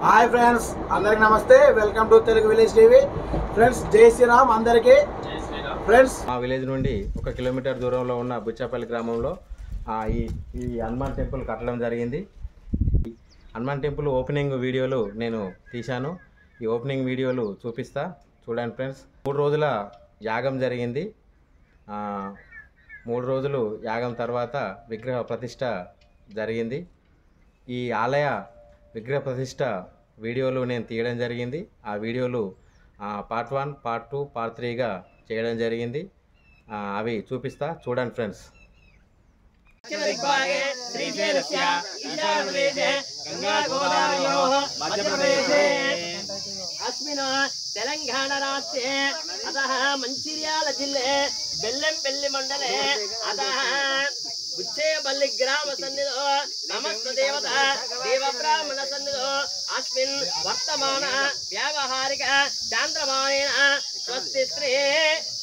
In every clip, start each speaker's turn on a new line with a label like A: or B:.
A: Hi friends, అందరికి నమస్తే. Welcome to Telugu village TV. Friends, జై శ్రీరామ్ అందరికీ. ఫ్రెండ్స్,
B: మా విలేజ్ నుండి 1 కిలోమీటర్ దూరంలో ఉన్న బుచ్చాపల్లి గ్రామంలో ఈ హనుమాన్ టెంపుల్ కట్టడం జరిగింది. హనుమాన్ టెంపుల్ ఓపెనింగ్ వీడియోలు నేను తీశాను. ఈ ఓపెనింగ్ వీడియోలు చూపిస్తా, చూడండి ఫ్రెండ్స్. 3 రోజుల యాగం జరిగింది. 3 రోజులు యాగం తర్వాత విగ్రహ ప్రతిష్ట జరిగింది. ఈ ఆలయ విగ్రహ ప్రతిష్ట వీడియోలు నేను తీయడం జరిగింది. ఆ వీడియోలు పార్ట్ 1, పార్ట్ 2, పార్ట్ 3గా చేయడం జరిగింది. అవి చూపిస్తా, చూడండి ఫ్రెండ్స్.
C: తెలంగాణ రాష్ట్రే అతః మంచిర్యాల జిల్ಲೆ బెల్లంపల్లి మండలే అతః బుచ్చేపల్లి గ్రామ సన్నిధో సమస్త దేవత దేవ బ్రాహ్మణ సన్నిధో అస్మిన్ వర్తమాన వ్యావహారిక చాంద్రమానేన స్వస్తి శ్రీ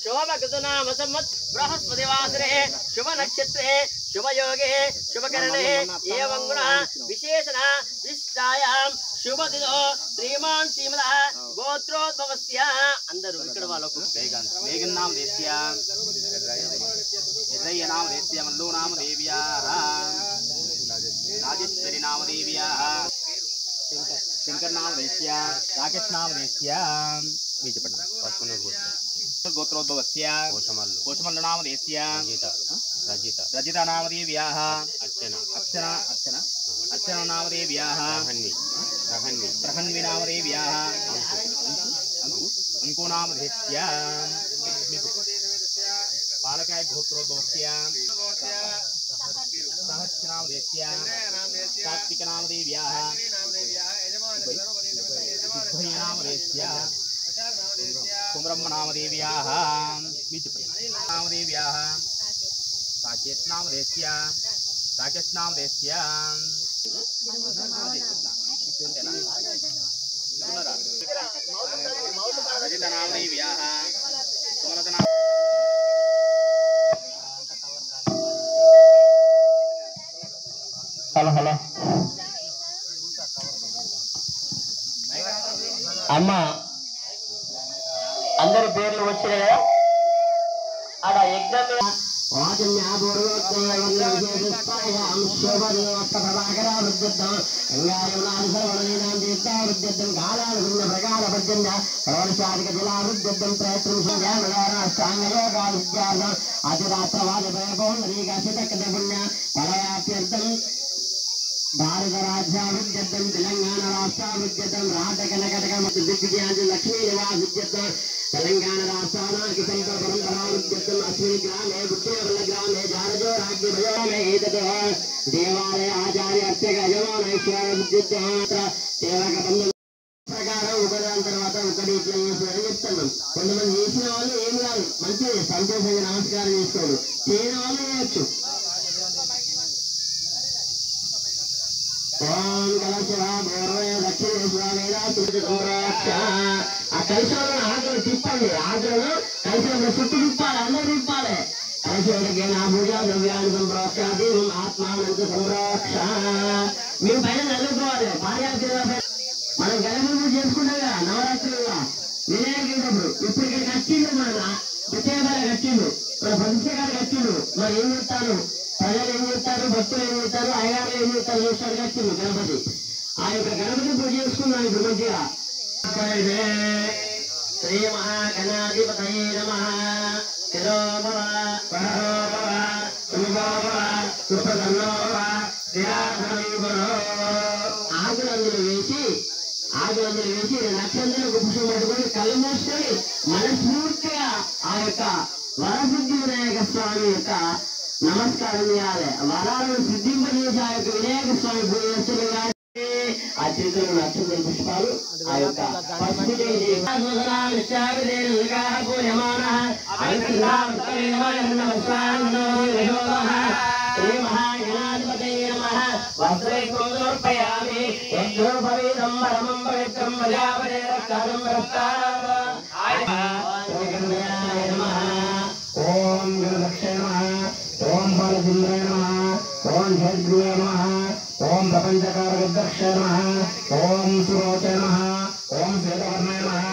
C: శోభకృతనామ సంవత్ బృహస్పతి వాసరే శుభ నక్షత్రే శుభయోగే శుభకరణే ఏవం గుణ విశేషణ విశిష్టాయాం శుభదిదో శ్రీమాన్ శ్రీమద గోత్రోద్భవస్య. అందరూ ఇక్కడ వాళ్ళకు వేగన్ నామ దేశ్య ఎర్రయ్య నామ దేశ్య మల్లు నామ దేవ్యా రాజేశ్వరి నామ దేవ్యా శంకర్ నామ దేశ్య రాకేష్ నామ దేశ్య గోత్రోద్భవస్య కోశమల్లు నామ దేశ్య రజిత నామ దేవ్యా అర్చన నామ దేవ్యా ప్రహన్వి నామ దేవ్యా అంకు నామ దేశ్య పాలకాయ గోత్రోద్భవస్య సహస్ర నామ దేశ్య సాత్విక నామ దేవ్యా నామ దేశ్య కుమ్రమ్మ నామ దేవ్యా నామ దేవ్యా సాకేత్ నామ దేశ్య రాకేష్ నామ దేశ్య రజిత నామ దేవ్యా హలో అమ్మ అందరి పేర్లు వచ్చినాయి కదా. ఆడ ఎగ్జామ్ భారత రాజ్యాభివృద్ధ్యర్థం తెలంగాణ రాష్ట్రాభివృద్ధ్యర్థం రాజకనకటక ಮತ್ತು దిగ్విజయాంజ లక్ష్మీ నివాసిద్ధ్యర్థం తెలంగాణ రాష్ట్రానాకి సంత పరంపరాభివృద్ధ్యర్థం అస్మిన్ గ్రామే బుచ్చేపల్లి గ్రామే జారజో రాజ్య భజామే ఏతత్ దేవాలయ ఆచార్య అర్చక యజమాన ఈశ్వరభివృద్ధ్యర్థం సేవక బంధం ప్రకారం ఒకదాని తర్వాత ఒకటి ఇట్లా చేస్తారని చెప్తున్నాం. కొంతమంది చేసిన వాళ్ళు ఏం కాదు, మంచిది, సంతోషంగా నమస్కారం చేసుకోడు. చేయని వాళ్ళు చేయొచ్చు. ఆ కలిసిన ఆకులు తిప్పండి, ఆకులను కలిసిన చుట్టూ తిప్పాలి, అందరూ తిప్పాలి. కలిసి నా పూజ ద్రవ్యాన్ని సంప్రోక్షాది ఆత్మానంత సంరక్ష. మీరు పైన చదువుకోవాలి. మనం గణపతి పూజ చేసుకుంటాం కదా నవరాత్రులుగా, వినాయకుడు ఇప్పుడు ఇక్కడికి వచ్చిండు, మన ప్రత్యేకాలకు వచ్చిండు, మన ప్రతిష్ఠకాలకు వచ్చిండు. మరి ఏం చెప్తాను, ప్రజలు ఏం చేస్తారు, భక్తులు ఏం చేస్తారు, అయ్యగారులు ఏం చేస్తారు చూస్తానికి వచ్చింది గణపతి. ఆ యొక్క గణపతి పూజ చేసుకున్నాం ఇప్పుడు మంచిగా. శ్రీ మహాగణాధిపతయే నమః. శిరోభవ పరభవ శుభభవ సుప్రసన్నోభవ శ్రీరాఘవీభవ. ఆకులందులు వేసి లక్షందరూ పుష్పం పట్టుకొని కళ్ళు మూసుకొని మనస్ఫూర్తిగా ఆ యొక్క వరసిద్ధి వినాయక స్వామి యొక్క నమస్కారం చేయాలి. వరాలను సిద్ధింపజేసి ఆ యొక్క వినాయక స్వామి పూజ చేస్తున్నారు. ఆ చేతులు నక్షత్ర పుష్పాలు ఆ యొక్క శ్రీ మహాగణాధిపతయే నమః. వస్త్రైకం సమర్పయామి. యజ్ఞోపవీతం పరమం పవిత్రం ప్రజాపతే రక్షాదం నమః. ఓం గురుదక్షే నమః. ఓం బాలచంద్రాయ నమః. ఓం జగద్గురే నమః. ఓం ప్రపంచకారగర్దక్షాయ నమః. ఓం సురోచాయ నమః. ఓం శ్వేతవర్ణాయ నమః.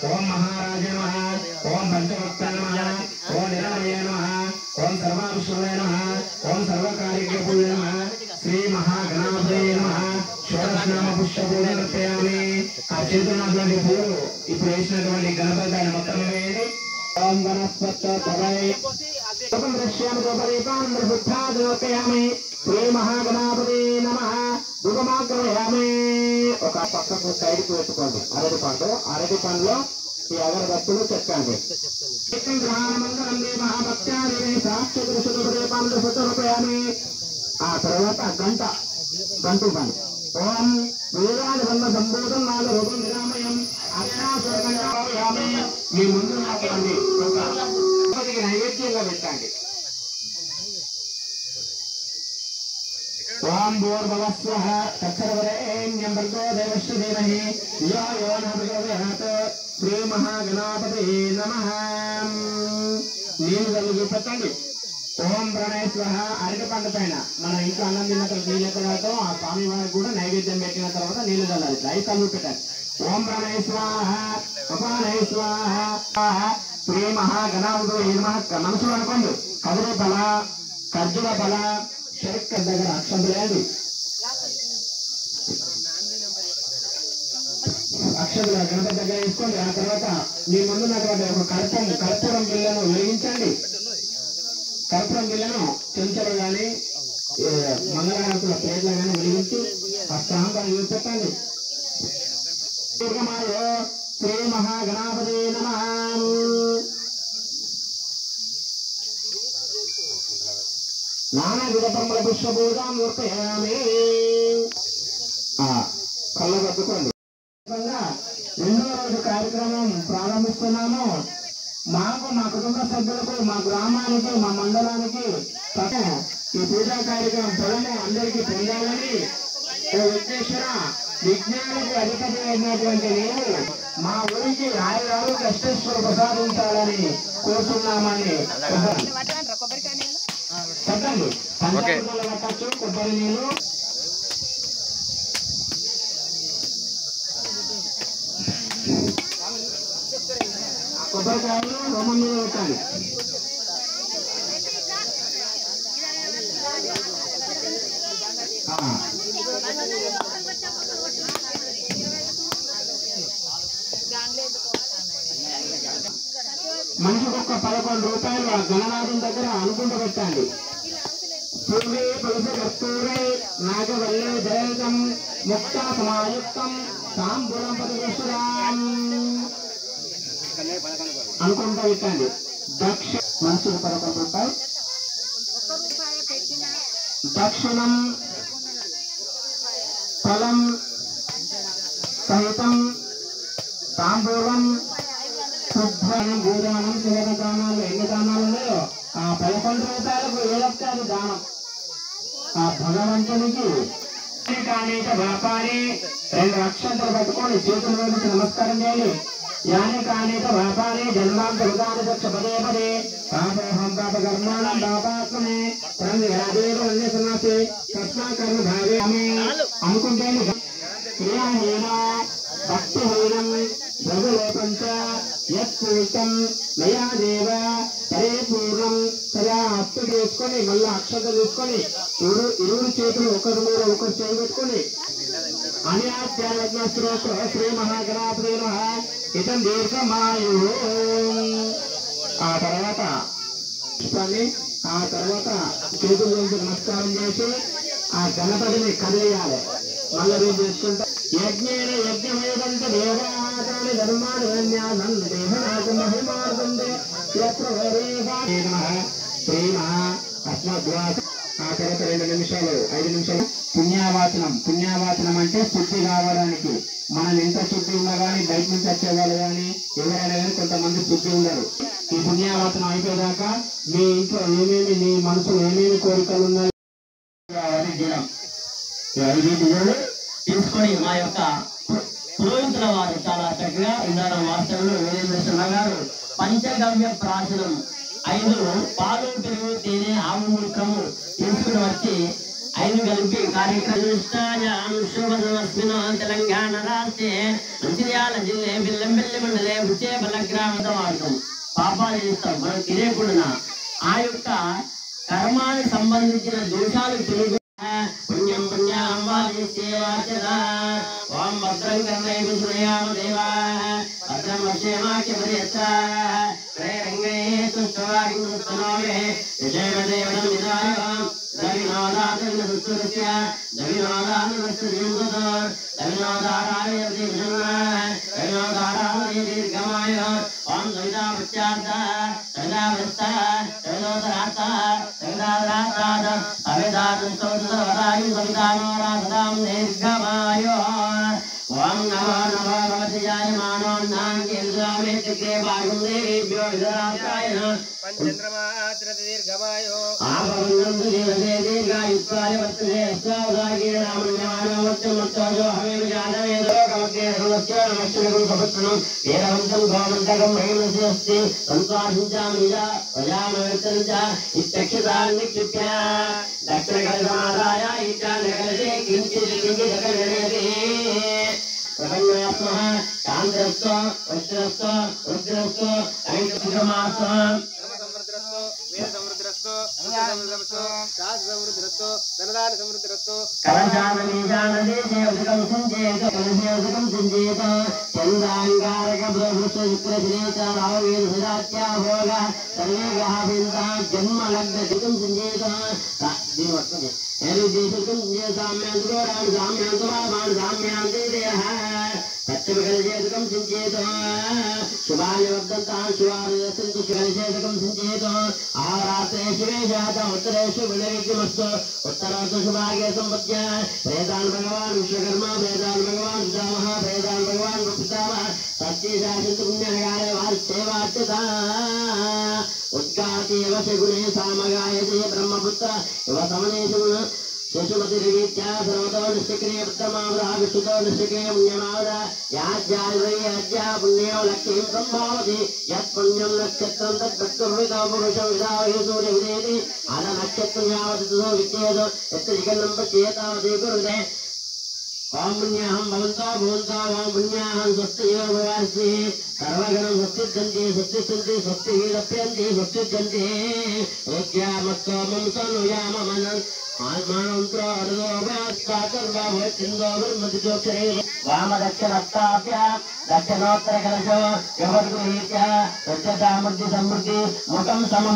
C: ఓం మహారాజాయ నమః. ఓం పంచభక్తాయ నమః. ఓం నిరమయాయ నమః. ఓం సర్వావిష్ణువే నమః. ఓం సర్వకార్యజ్ఞపూజే నమః. శ్రీ మహాగణాధిపతయే నమః. షోడశనామ పుష్పపూజ కృపయామి. ఆ చేతున్నటువంటి పూలు ఇప్పుడు వేసినటువంటి గణపతి మొత్తం వేయండి. ఓం వనస్పత్యై దృశ్యామి శ్రీ మహాగణాపతి నమః. దుఃఖమాగ్రయామి. ఒక పక్కకు సైడ్కి పెట్టుకోండి. అరటి పండ్లో ఈ అగరబత్తులు చెక్కండి. ఆ తర్వాత గంటు పని. ఓం వేదాది బంధ సంబోధం నాద రూపం నిరామయం అక్షాసురగండి. మీ ముందు నాకండి ఒక నైవేద్యంగా పెట్టండి. ఓం భూర్భువస్వః తత్సర్వరేణ్యం భర్గో దేవస్య ధీమహి ధియో యో నః ప్రచోదయాత్. శ్రీ మహాగణాపతయే నమః. నీళ్ళు కలిగి పెట్టండి. ఓం ప్రణయ స్వః. అరటి పండు పైన మన ఇంట్లో అన్నం తిన్న తర్వాత నీళ్ళు ఎక్కడాతో ఆ స్వామి వారికి కూడా నైవేద్యం పెట్టిన తర్వాత నీళ్లు చల్లాలి. 5 కళ్ళు పెట్టండి. ఓం ప్రణయ స్వాహ ఉపానయ స్వాహ. శ్రీ మహాగణాపతయే నమః. మనసులో అనుకోండి. కదిరే బల ఖర్జుల బల శరక్క దగ్గర అక్షంతులేండి. అక్షంతుల గణపతి దగ్గర వేసుకోండి. ఆ తర్వాత మీ ముందున్నటువంటి ఒక కర్పూరం బిళ్ళను వెలిగించండి. కర్పూరం బిళ్ళను చెంచలు కానీ మంగళహారతుల ప్లేట్ల కానీ వెలిగించి ఆ స్టాంపాన్ని పెట్టండి. శ్రీ మహాగణాపతి నమః. నానా విధపముల పుష్పభూజాం వర్పయామి. కళ్ళ కట్టుకోండి. రెండవ రోజు కార్యక్రమం ప్రారంభిస్తున్నాము. మాకు మా కుటుంబ సభ్యులకు మా గ్రామానికి మా మండలానికి ఈ పూజా కార్యక్రమం ఫలము అందరికీ పొందాలని ఓ విఘ్నేశ్వర విజ్ఞానికి అధిపతి అయినటువంటి నేను మా ఊరికి ఆయురాలు కష్టేశ్వర ప్రసాదించాలని కోరుతున్నామని చెప్పండి. పంచామృతాలు పట్టచ్చు. కొబ్బరి నీళ్ళు కొబ్బరికాయలు రోమం మీద పెట్టాలి. మనిషికి ఒక్క 11 రూపాయలు ఆ గణనాథం దగ్గర అనుకుంటూ పెట్టండి. పూర్వే పులుసు కస్తూరే నాగవల్లే జయంతం ముక్తా సమాయుక్తం తాంబూలం పదవిశ్రాం అనుకుంటూ పెట్టండి. మనిషికి 11 రూపాయలు. దక్షిణం ఫలం సహితం తాంబూలం శుద్ధం భూదానం. చివరి దానాలు ఎన్ని దానాలు ఉన్నాయో ఆ 11 రూపాయలకు ఏదొచ్చారు దానం ఆ భగవంతునికి. కానీ వ్యాపారి 2 అక్షంతలు పట్టుకొని చేతులు వేసి నమస్కారం చేయాలి. యాని కానేత వ్యాపారి జన్మాంతరుదాని దక్ష పదే పదే పాపహం పాప కర్మాణం పాపాత్మనే సన్నాసి కర్మ భావ్యామి అనుకుంటే క్రియాహీన భక్తిహీనం ద్రవ్యలోకంచ యత్పూర్తం మయా దేవ పరిపూర్ణం సదా అప్పు చేసుకొని మళ్ళీ అక్షత తీసుకొని ఇరువురు చేతులు ఒకరి మీద ఒకరు చేయబెట్టుకొని అన్యాధ్యాత్మ శ్రీ మహాగణాపతి నమః ఇతం దీర్ఘమాయు. ఆ తర్వాత పుష్పాన్ని ఆ తర్వాత చేతుల నుంచి నమస్కారం చేసి ఆ గణపతిని కదిలేయాలి. మళ్ళీ ఏం చేసుకుంటా యజ్ఞేన యజ్ఞమేదంత దేవాదాని ధర్మాన్ని దేహనాకు మహిమార్గందే శ్రీ మహా అస్మద్వాస. ఆ తర్వాత 2 నిమిషాలు 5 నిమిషాలు పుణ్యావాచనం అంటే శుద్ధి కావడానికి. మనం ఎంత శుద్ధి ఉన్నా కానీ బయట నుంచి వచ్చేవాళ్ళు కానీ ఎవరైనా కానీ కొంతమంది శుద్ధి ఉండరు. ఈ పుణ్యావాచనం అయిపోయేదాకా మీ ఇంట్లో ఏమేమి నీ మనసులో ఏమేమి కోరికలు ఉన్నాయి
D: తీసుకొని మా యొక్క పురోహితుల వారు చాలా చక్కగా ఇందాక మాస్టర్లు వీరేంద్ర గారు పంచగవ్య ప్రాశనం 5 పాలు పెరుగు తేనె ఆవు ముఖము తీసుకుని వచ్చి
C: ఐదు కలిపి కార్యక్రమం తెలంగాణ రాష్ట్రే మంచిర్యాల జిల్లా బిల్లంపల్లి మండలే బుచ్చేపల్ల గ్రామంతో వాడతాం. పాపాలు చేస్తాం మనం తెలియకుండా. ఆ యొక్క కర్మానికి సంబంధించిన దోషాలు తొలగి పుణ్యం పుణ్యం ఓం భద్రం కర్ణైః శృణుయామ దేవాః భద్రం పశ్యేమాఖ్య రంగైః తుష్టవారిస్తనోమే విజయ దేవనం విదాయం దవినోదాదన సుస్తురస్య దవినోదాదన సుజంగత దవినోదారాయ దీర్ఘమ దవినోదారాయ దీర్ఘమాయ ఓం సవితా పశ్చాత్త సవితా వస్త సవితోదరాత్త సవితాదరాత్తాద సవితాదం సోదరాయ సవితానోరాధదాం దీర్ఘమాయ ఓం నమో నమో భగవతి జాయమానోన్నాం కేంద్రామేత్రే భాగం దేవేభ్యో విదరాత్రాయ పంచంద్రమాత్రతి దీర్ఘమాయో ఆభరణం దేవదే దీర్ఘాయుత్వాయ వర్తతే అష్టావధాగే రామణ్యమానో వర్తమత్తోజో హవేమ జాతవేదో కమకే సర్వస్య నమశ్చరం సపత్నం వేదవంతం గోమంతకం మహిమసి అస్తి సంస్వాసించామిజ ప్రజామవర్తనంచ ఇత్యక్షతాన్ నిక్షిప్య దక్షిణకలసమాదాయ ఈశాన్యకలసే కించిత్ కించిదకరణయతే ప్రపంచాత్మః కాంతరస్తో వజ్రస్తో రుద్రస్తో ఐంద్రమాస్తో సమసమృద్రస్తో వేద సమృద్రస్తో సమృద్రస్తో రాజ సమృద్రస్తో ధనదాన సమృద్రస్తో కలశానీజానదేశే ఉదకం సంజేత కలశే ఉదకం సంజేత చందాంగారక బ్రహ్మస్వ శుక్రశ్రేత రావేద సదాత్యా భోగ సర్వేగః విందా జన్మ లగ్న శుకం సంజేత దీని వస్తుంది ఏరుదేశకం సామ్యాంతరాణ సామ్యాంతరాణ సామ్యాంతేదేహ సత్యమకలశేతకం సంచేత శుభాని వర్ధంతా శుభానిదస్తంతు కలశేతకం సంచేత ఆరాత్రే శివే జాత ఉత్తరేషు వినవిఘ్నమస్తు ఉత్తరాత శుభాగే సంపద్య ప్రేతాన్ భగవాన్ విశ్వకర్మ ప్రేతాన్ భగవాన్ సుధామః ప్రేతాన్ భగవాన్ పితామహ సత్యేశాసింతు పుణ్యకారే వార్చేవాచ్యత ఉద్గాతేవ శగుణే సామగాయతే బ్రహ్మపుత్ర ఇవ సమనేషు శశుమతిర్విద్యా సర్వతో నిశ్చక్రియ పుత్రమావద విష్ణుతో నిశ్చక్రియ పుణ్యమావద యాజ్యాద్యా పుణ్యో లక్ష్మీం సంభావతి యత్ పుణ్యం నక్షత్రం తద్భక్తుర్విదో పురుషం విదావహి సూర్య విదేతి అద నక్షత్రం యావతితో విద్యేదో యత్ నికన్నం పశ్యేతావతి కురుతే ఓం పుణ్యాహం భవంతో భవంతో ఓం పుణ్యాహం స్వస్తియో భవాస్మి సర్వగణం స్వస్తిద్ధంతి స్వస్తిస్థంతి స్వస్తి లభ్యంతి స్వస్తిద్ధంతి ఓద్యామస్తోమం సనుయామమన వామ దక్షిణత్తాభ్య దక్షిణోత్తర కలశో యువద్గృహీత్య వృద్ధతామృద్ధి సమృద్ధి ముఖం సమం.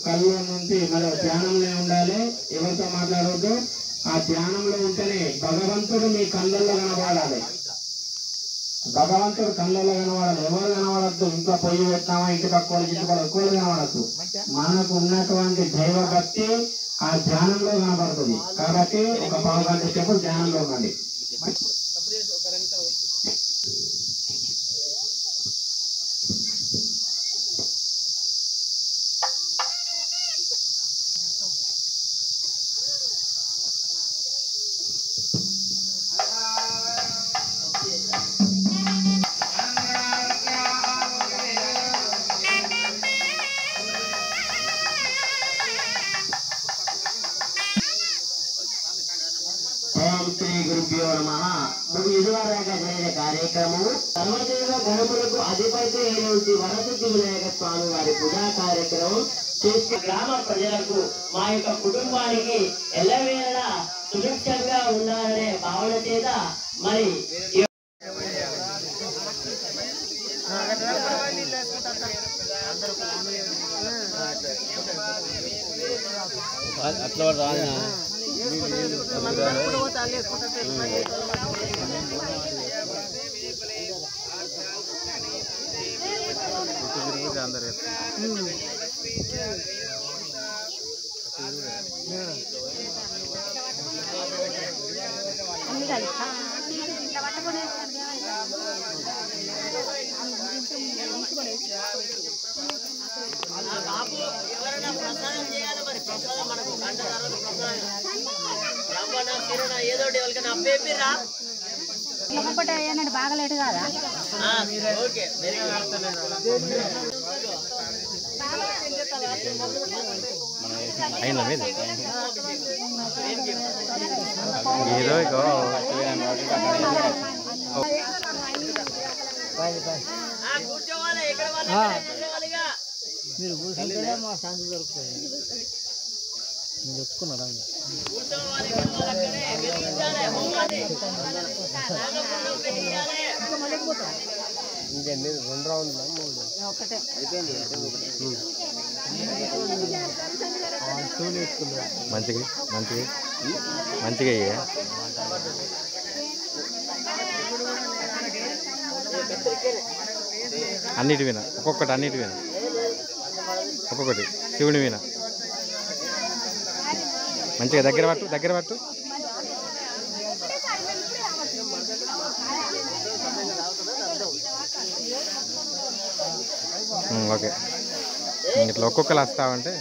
A: కళ్ళు నుండి మనం ధ్యానంలో ఉండాలి, ఎవరితో మాట్లాడవద్దు. ఆ ధ్యానంలో ఉంటేనే భగవంతుడు మీ కళ్ళల్లో కనబడాలి. భగవంతుడు కళ్ళల్లో కనబడాలి. ఎవరు కనబడద్దు. ఇంకా పొయ్యి పెట్టినామా ఇంటి పక్క వాళ్ళు ఇంటి పక్క ఎక్కువ కనబడద్దు. మనకు ఉన్నటువంటి దైవ భక్తి ఆ ధ్యానంలో కనబడుతుంది. కాబట్టి ఒక పావు గంట సేపు ధ్యానంలో ఉండాలి.
C: ఓం శ్రీ గురుభ్యో నమః. ఇదివరదాకా జరిగిన కార్యక్రమము సర్వదేవ గణములకు అధిపతి అయినటువంటి వరసిద్ధి వినాయక స్వామి వారి పూజా కార్యక్రమం చేసి గ్రామ ప్రజలకు మా యొక్క కుటుంబానికి ఎల్లవేళలా సుభిక్షంగా ఉండాలనే భావన చేత మరి
B: అట్లా రాదు.
C: ఏదో ఎవరికైనా అప్పేపిరా
E: బాగలేడు కదా.
C: Okay very good.
B: అయిందా మీద హీరోయికో
E: మీరు కూర్చుంటేనే మా శాంతి దొరుకుతుంది. మీరు చెప్పుకున్నారా ఇంకెన్ని 2 రౌండ్లు 3 ఒకటే అయిపోయింది.
B: మంచిగా మంచిగా మంచిగా అయ్యా అన్నిటి విన ఒక్కొక్కటి అన్నిటి విన ఒక్కొక్కటి శివుని విన మంచిగా దగ్గర పట్టు ఓకే ఇట్లా ఒక్కొక్కరు వస్తావంటే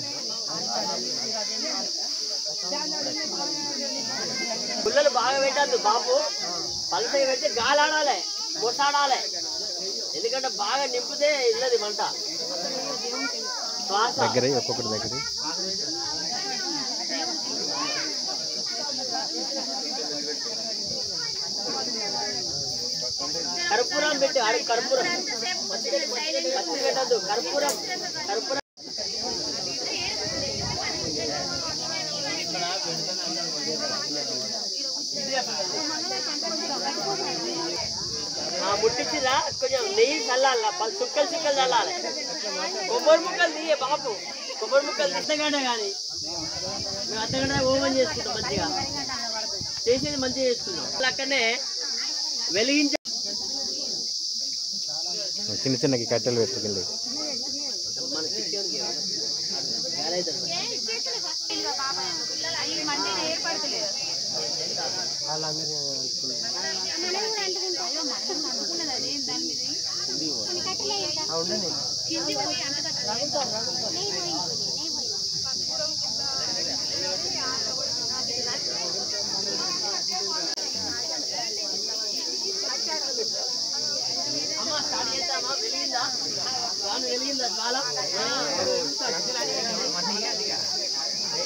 C: పుల్లలు బాగా పెట్టద్దు బాబు, పలసగా పెడితే గాలి ఆడాలి, మొసాడాలి. ఎందుకంటే బాగా నింపితే ఇల్లది మంట.
B: దగ్గర ఒక్కొక్కటి దగ్గర
C: కర్పూరం పెట్టి అడుగు, కర్పూరం పచ్చి పెట్టద్దు, కర్పూరం ముట్టించిరా కొంచెం నెయ్యి చల్లాలి, చుక్కలు చల్లాలి. కొబ్బరి ముక్కలు తీయ బాబు, కొబ్బరి ముక్కలు అర్ధగంట కానీ మేము అర్ధగంట ఓపెన్ చేసుకుంటాం. మంచిగా చేసేది మంచిగా చేసుకుంటాం. అక్కడనే వెలిగించ
B: చిన్న చిన్నకి కట్టెలు పెట్టుకుంది.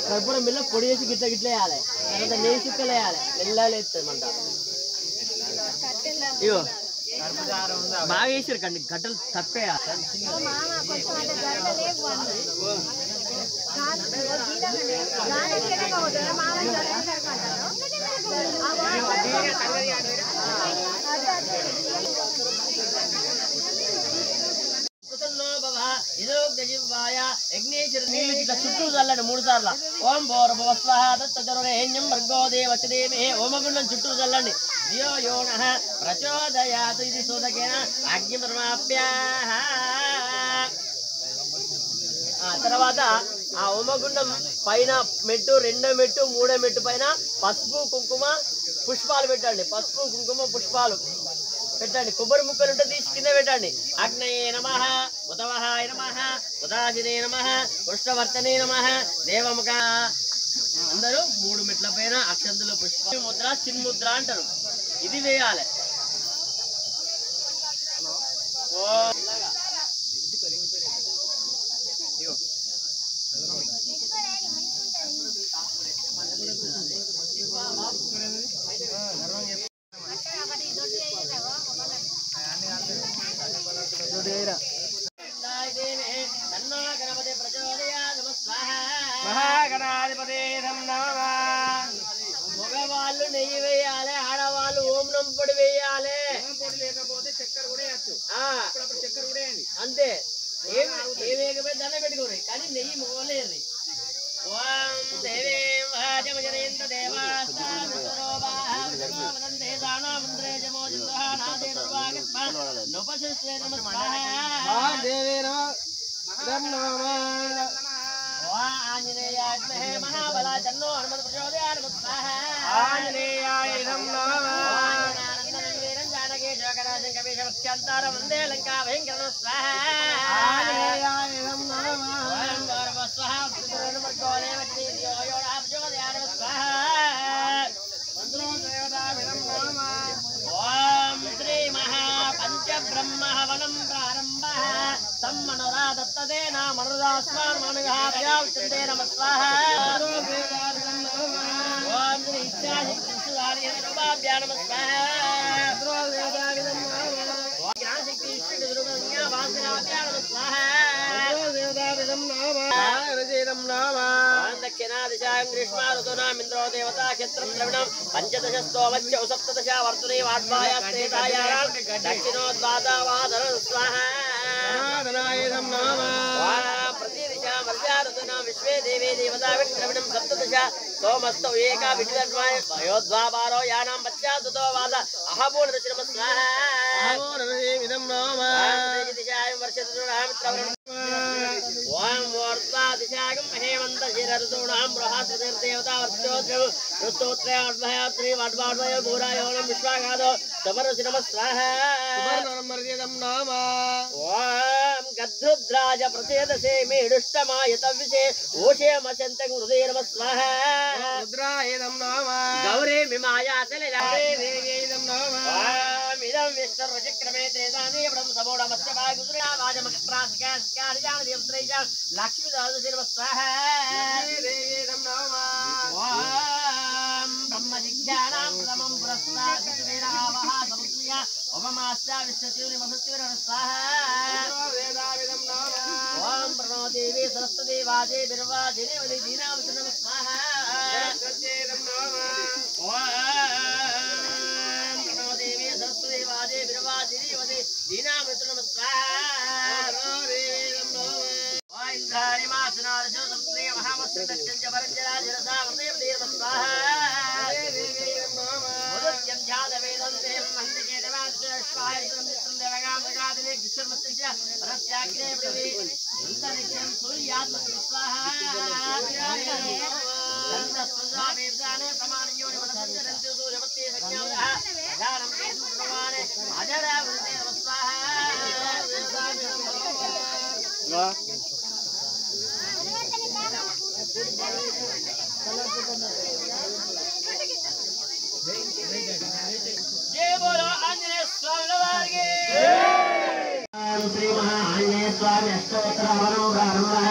C: కర్పూరం బిల్ల పొడి వేసి గిట్ల వేయాలి, తర్వాత నెయ్యి చుక్కలు వేయాలి, మెల్లగా వేస్తుంది మంట. ఇగో బాగా వేసారు కండి, గట్టలు తప్పేయాలి. చుట్టూ చల్లండి 3 సార్లు. ఓం భోర్భువస్వాహేన్యం భర్గో దేవచదేమే ఓమగుండం చుట్టూ చల్లండి. ధియో యో నః ప్రచోదయాత్ ఇది సోదకేన అగ్నిప్రమాప్య. తర్వాత ఆ హోమగుండం పైన మెట్టు, 2వ మెట్టు, 3వ మెట్టు పైన పసుపు కుంకుమ పుష్పాలు పెట్టండి. పసుపు కుంకుమ పుష్పాలు పెట్టండి. కొబ్బరి ముక్కలు ఉంటే తీసి కింద పెట్టండి. అగ్నయే నమః, ఉతవహాయ నమః, ఉదాసినే నమః, కృష్ణవర్తనే నమః, దేవముఖ. అందరూ 3 మెట్ల పైన అక్షంతుల పుష్ప ముద్ర, చిన్ముద్ర అంటారు, ఇది వేయాలి. మగవాళ్ళు నెయ్యి వేయాలి, ఆడవాళ్ళు ఓం నం పొడి వేయాలి. అంతే, ఏమేగమే దండ పెట్టుకోరు కానీ నెయ్యి మొగలేరు. ఓం దేవీం వాజమజనేంద్ర ఆంజనేయాత్మహే మహాబలా జన్నో హనుమత్ ప్రచోదయాత్ నమః. ఆంజనేయాయ నమః. ఆనందనందనం జానకీ శోకనాశం కవిశవత్యంతార వందే లంకా భయంకర స్వాహ. ఆంజనేయాయ నమః. ఓం గౌరవస్వాహ ఉత్తరమర్గోలే వచ్చి ధియో యో నః ప్రచోదయాత్ స్వాహ. మంత్రో దేవతాభినం నమః. ఓం శ్రీ మహా పంచబ్రహ్మ హవనం ప్రారంభః. తమ్మనోరాదత్త तदेन मनोदास्वान् मनोहाभ्यावचन्दे नमः स्वाहा ओम श्री इच्छाशक्ति सुधारिये नमः नमः स्वाहा ज्ञानशक्ति ईश्वरी दुर्गम्या वासनाभ्या नमः स्वाहा दक्षिणादिशां ग्रीष्मा ऋतूनाम् इन्द्रो देवता क्षेत्रं द्रविणं पञ्चदश स्तोमस्य सप्तदश वर्तुने वाड्वायास्तेतायां दक्षिणोद्वादावादर स्वाहा प्रतिदिशा वर्षा ऋतूनां विश्वे देवे देवता विद्रविणं सप्तदश सोमस्तौ एका विद्वर्माय वयोद्वाबारो यानां पश्चादुतो वाद अहपूर्णदश नमः स्वाहा अहपूर्णदशमिदं नमः दिशायां वर्षऋतूनां मित्रवरणं ओम वर्ता दिशागम हेमंत शिरऋतूनां बृहस्पतिर्देवता वर्षोत्सव ऋतोत्रय अद्भयात्री वड्वाड्वय भूरायोणं विश्वाघातो समरसि नमः स्वाहा सुवर्णमर्यदं नाम ओम गद्धुद्राज प्रचेदसे मेडुष्टमायतविषे ओषेमचन्तं हृदये नमः स्वाहा रुद्रायदं नाम गौरी मिमायातलिलारे देवीदं नाम ओम इदं विष्णुर्वचिक्रमे तेजानि ब्रह्म समोडमस्य भागुद्रा वाजमकप्रासकास्कार्यां देवत्रैजां लक्ष्मी दादसे नमः स्वाहा देवीदं नाम ओम ब्रह्मजिज्ञानां प्रथमं पुरस्तात् सुवेरावः समुद्रिया उपमास्या विश्वतीव्र महत्त्वेन स्वाहा वेदाविदं नाम ओम प्रणो देवी सरस्वती वाजे बिर्वाजिने वदे दीनावत नमः स्वाहा सत्येदं नाम ओम प्रणो देवी सरस्वती वाजे बिर्वाजिने वदे दीनावत नमः स्वाहा देवीदं नाम इंद्राणि मासनादशो समुद्रे महामस्य दक्षिणच परञ्जरा जलसा वदेव देव स्वाहा देवीदं नाम मुदत्यं ध्यानवेदन्ते मन्दिके देवाश्वाय मित्रं देवगां जगादिने किशोरमस्य रस्याग्रे प्रवि अंतरिक्षं सूर्यात्मक स्वाहा संस्कृतावेदाने प्रमाणयोनि वदन्ति सूर्यवत्ते संज्ञावः अधारं केतु प्रमाणे अजरा वृते स्वाहा जय बोलो आंजनेय स्वामी वार्गे श्री महाआंजनेय स्वामी अष्टोत्तरवरं ब्रह्मः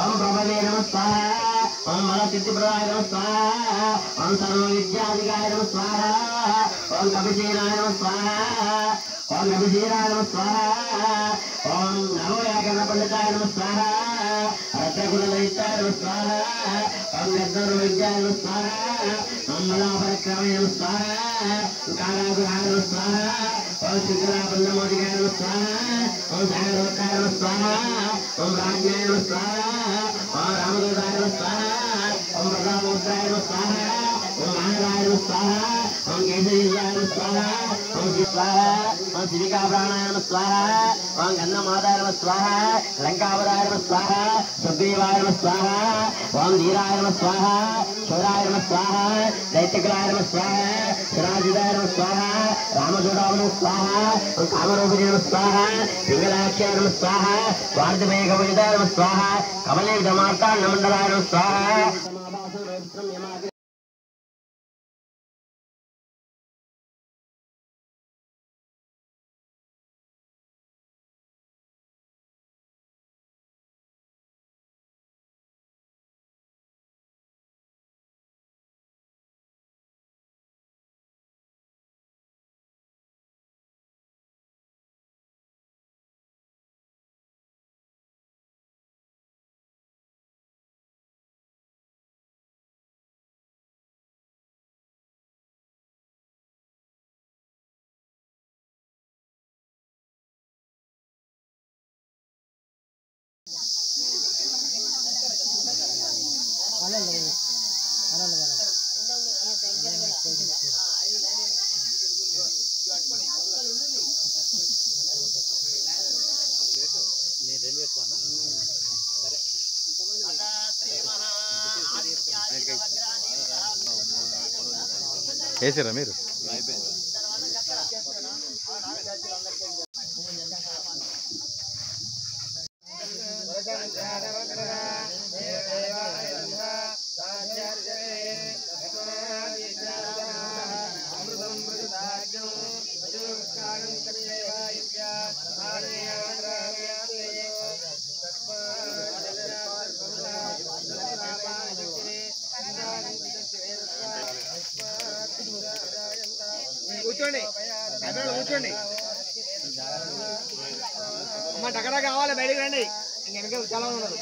C: ओम प्रभवे नमः स्वाहा ओम बलसिद्धिप्रदाय नमः स्वाहा ओम सर्वविद्याधिकाय नमः स्वाहा ओम कपिसेनाय नमः स्वाहा ओम कपिसेनाय नमः स्वाहा ओम नमो व्याकरणपंडिताय नमः स्वाहा रत्नकुलललिताय नमः स्वाहा ओम निर्धनविद्याय नमः स्वाहा ओम मलापरिक्रमाय नमः स्वाहा कालागुहाय नमः स्वाहा ओम शुक्लापन्नमोदिकाय नमः स्वाहा ओम सागरोत्ताय नमः स्वाहा ओम राज्ञाय नमः स्वाहा ओम रामदूताय नमः स्वाहा ओम प्रतापमुद्राय नमः स्वाहा ओम महाराय नमः स्वाहा ओम केसरीराय नमः स्वाहा ओम शिवाय ओम शिविकाप्राणाय नमः स्वाहा ओम गन्धमाताय नमः स्वाहा लंकावराय नमः स्वाहा सुग्रीवाय नमः स्वाहा ओम धीराय नमः स्वाहा शौराय नमः स्वाहा दैत्यकुलाय नमः स्वाहा शिराजिदाय नमः स्वाहा रामचूडाय नमः स्वाहा ओम कामरूपिणे नमः स्वाहा पिंगलाक्षाय नमः स्वाहा वार्धमेघविदाय नमः स्वाहा कमले विधमार्ताण्डमण्डलाय नमः स्वाहा
B: వేసారా మీరు?
F: అక్కడ కావాలి బయటికి రండి వెనక చాలా ఉన్నారు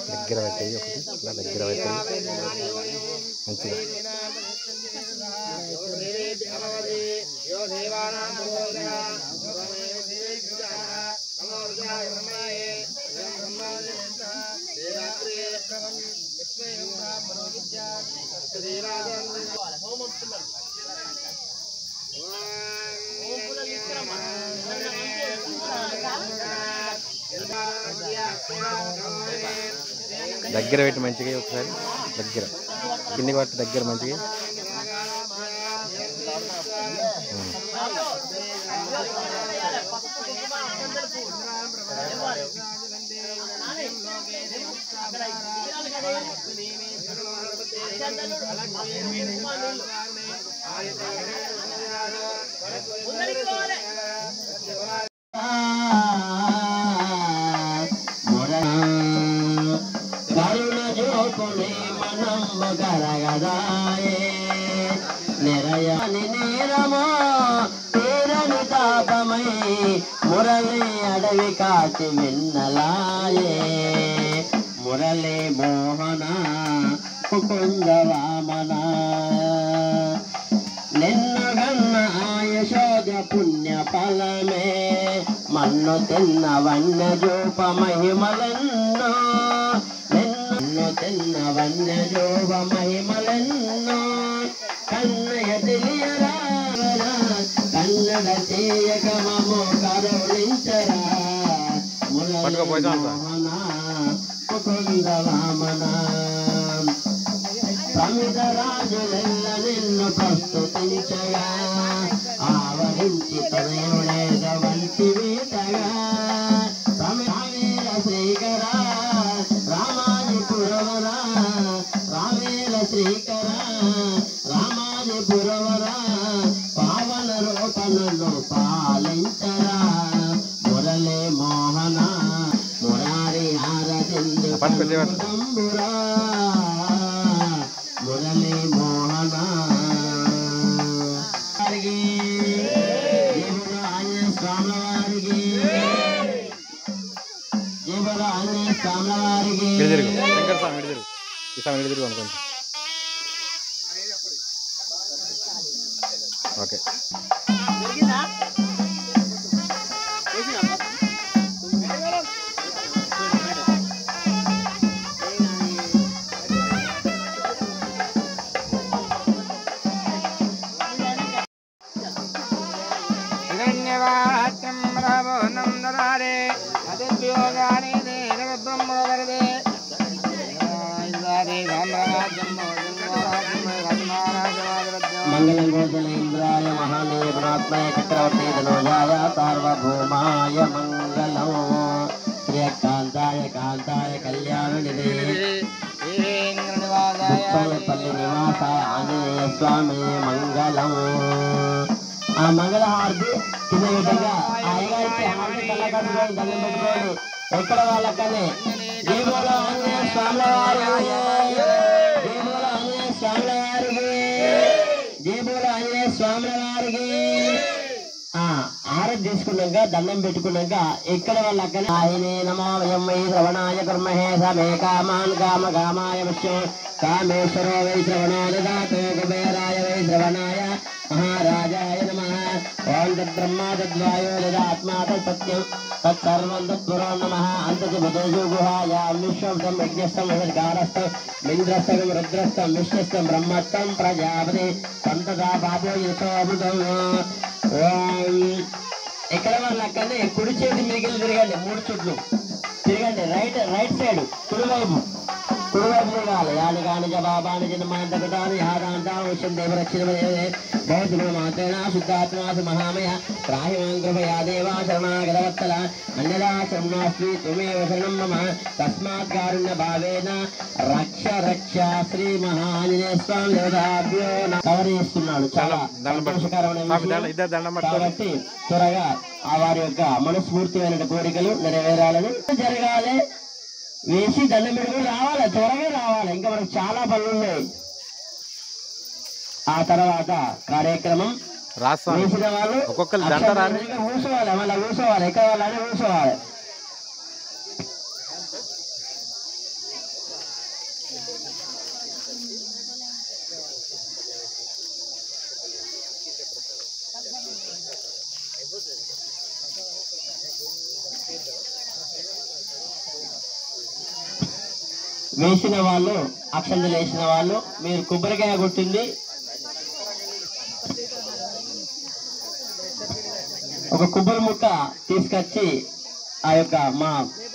B: దగ్గర పెట్టేది ఒకటి ఇట్లా దగ్గర పెట్టేది మంచిగా దగ్గర పెట్టి మంచిగా ఒకసారి దగ్గర కింది పట్టి దగ్గర మంచిగా
C: మురళి అడవి కాచి మిన్నలాయే మురళి మోహన ముకుంద వామన నిన్ను గన్న ఆయుషోజ పుణ్య ఫలమే మన్ను తిన్న వన్య జూప మహిమలెన్నో నిన్ను తిన్న వన్య జూప మహిమలెన్నో కన్నయ తెలియరా కన్నడ చేయక మమో కరుణించరా మురళి మోహన ముకుంద వామన ప్రమిద రాజులెల్ల నిన్ను ప్రస్తుతించగా ఆవరించి తనయుడేద వంటి వీతగా రామేర శ్రీకర రామాజిపురవర రామేర శ్రీకర రామాజిపురవర పావన రూపనను పాలించరా మురళి మోహన మురారి హారతిందు కంబురా మురళి మోహన ఆంజనేయ స్వామి వారికి ఆంజనేయ స్వామి వారికి
B: శంకర స్వామి ఇటు తిరుగు ఈ స్వామి ఇటు తిరుగు కొంచెం ఓకే
C: మంగళం గోచల ఇంద్రాయ మహాదేవనాత్మయ చక్రవర్తి ధనోజాయ సార్వభౌమాయ మంగళం శ్రీకాంతాయ కాంతాయ కళ్యాణ నిధి పల్లి నివాసాయ ఆంజనేయ స్వామి మంగళం. ఆ మంగళ హారతి కింద విధంగా అయ్యగారికి హారతి కళ్ళకట్టుకొని దండం పెట్టుకోండి ఎక్కడ వాళ్ళకనే జయబోల ఆంజనేయ స్వామి వారికి జయబోల ఆంజనేయ స్వామి వారికి జయబోల ఆంజనేయ స్వామి వారికి ఆరాధ్య తీసుకున్నాక దండం పెట్టుకున్నాక ఎక్కడ వాళ్ళు అక్కడ ఆయనే నమో వయం వై శ్రవణాయ కర్మహే సమే కామాన్ కామాయ విష్ణు కామేశ్వరో వై శ్రవణో దదాతో కుబేరాయ వై శ్రవణాయ మహారాజాయ నమః ఓం తద్బ్రహ్మా తద్వాయో తదాత్మా తత్సత్యం తత్సర్వం తత్పురో నమః అంతతి బుధేషు గుహాయాం విశ్వం యజ్ఞస్థం వికారస్థం ఇంద్రస్థం రుద్రస్థం విష్ణుస్థం బ్రహ్మస్థం ప్రజాపతి సంతదా బాబో యశోమృతం. ఓం ఎక్కడ వాళ్ళు అక్కడనే కుడి చేతి మిగిలి తిరగండి 3 చుట్లు తిరగండి. రైట్ సైడ్ కుడివైపు తిరగాలి. యాని కాని జవాబాని జన్మాంతకృతాన్ని యాదాంతావశ్యం దేవరక్షణ భవతి మాత్రేణ శుద్ధాత్మాసు మహామయ త్రాహిమాం కృపయా దేవా శరణాగతవత్సల అన్యదా శరణాస్మి త్వమేవ శరణం మమ తస్మాత్ కారుణ్య భావేన రక్ష శ్రీ మహాంజనేయ స్వామి దేవతాభ్యో కవర్ చేస్తున్నాడు. చాలా సంతోషకరమైన విషయం. కాబట్టి త్వరగా ఆ వారి యొక్క మనస్ఫూర్తిమైన కోరికలు నెరవేరాలని జరగాలి. వేసి దండం పెట్టుకుని రావాలి, త్వరగా రావాలి. ఇంకా మనకు చాలా పనులు ఉన్నాయి. ఆ తర్వాత కార్యక్రమం వేసిన వాళ్ళు కూర్చోవాలి, మళ్ళీ కూర్చోవాలి, ఎక్కడ వాళ్ళని కూర్చోవాలి. వేసిన వాళ్ళు అక్షంతలు వేసిన వాళ్ళు మీరు కొబ్బరికాయ కొట్టింది ఒక కొబ్బరి ముక్క తీసుకొచ్చి ఆ యొక్క మా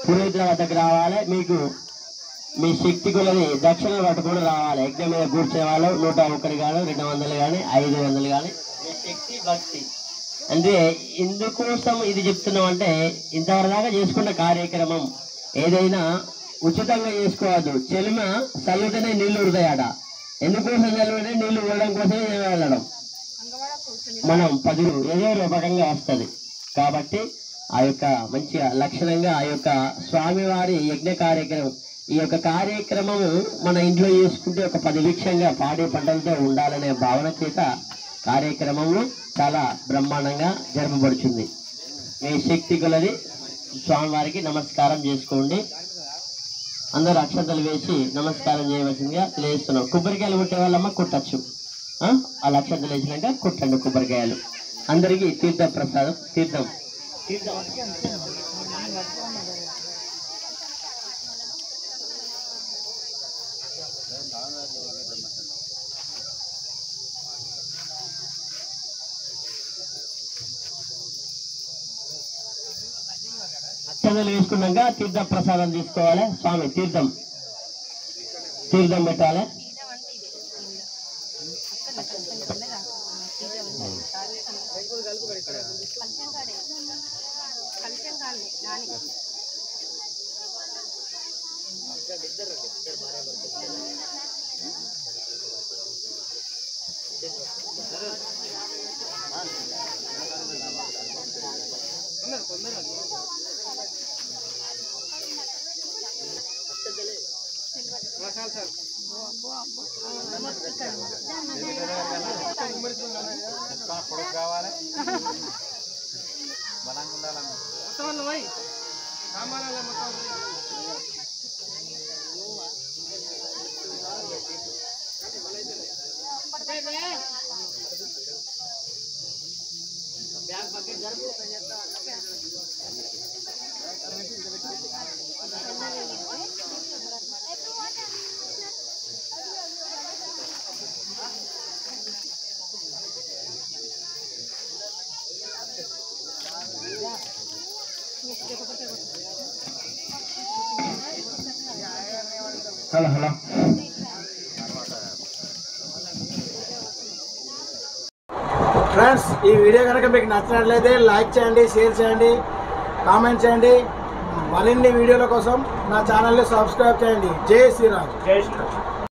C: పురోహితుల వద్దకు రావాలి. మీకు మీ శక్తి కొలది దక్షిణ పట్టుకుని రావాలి. యజ్ఞం మీద కూర్చునే వాళ్ళు 101 కానీ 200 కానీ 500 కానీ మీ శక్తి భక్తి. అంటే ఇందుకోసం ఇది చెప్తున్నాం అంటే ఇంతవరకు దాకా చేసుకున్న కార్యక్రమం ఏదైనా ఉచితంగా చేసుకోవద్దు. చెలిమ చల్లుతనే నీళ్లు ఉడతాయట. ఎందుకోసం చల్లుంటే నీళ్లు ఉడడం కోసమే వెళ్ళడం. మనం 10 ఏదో రూపకంగా వస్తుంది. కాబట్టి ఆ యొక్క మంచిగా లక్షణంగా ఆ యొక్క స్వామివారి యజ్ఞ కార్యక్రమం ఈ యొక్క కార్యక్రమము మన ఇంట్లో చేసుకుంటే ఒక 10 లక్షంగా పాడి పంటలతో ఉండాలనే భావన చేత కార్యక్రమము చాలా బ్రహ్మాండంగా జరపబడుతుంది. మీ శక్తి కొలది స్వామివారికి నమస్కారం చేసుకోండి. అందరూ అక్షంతలు వేసి నమస్కారం చేయవలసిందిగా తెలియజేస్తున్నాం. కొబ్బరికాయలు కొట్టే వాళ్ళమ్మ కొట్టచ్చు. అలా అక్షంతలు వేసినాక కొట్టండి కొబ్బరికాయలు. అందరికీ తీర్థ ప్రసాదం తీర్థం అక్షంతలు వేసుకున్నాక తీర్థ ప్రసాదం తీసుకోవాలి. స్వామి తీర్థం పెట్టాలి.
B: కావాలి బలంగా ఉండాలన్న
C: హలో
E: ఫ్రెండ్స్, ఈ వీడియో కనుక మీకు నచ్చినట్లయితే లైక్ చేయండి, షేర్ చేయండి, కామెంట్ చేయండి. మరిన్ని వీడియోల కోసం నా ఛానల్ని సబ్స్క్రైబ్ చేయండి. జై శ్రీరామ్.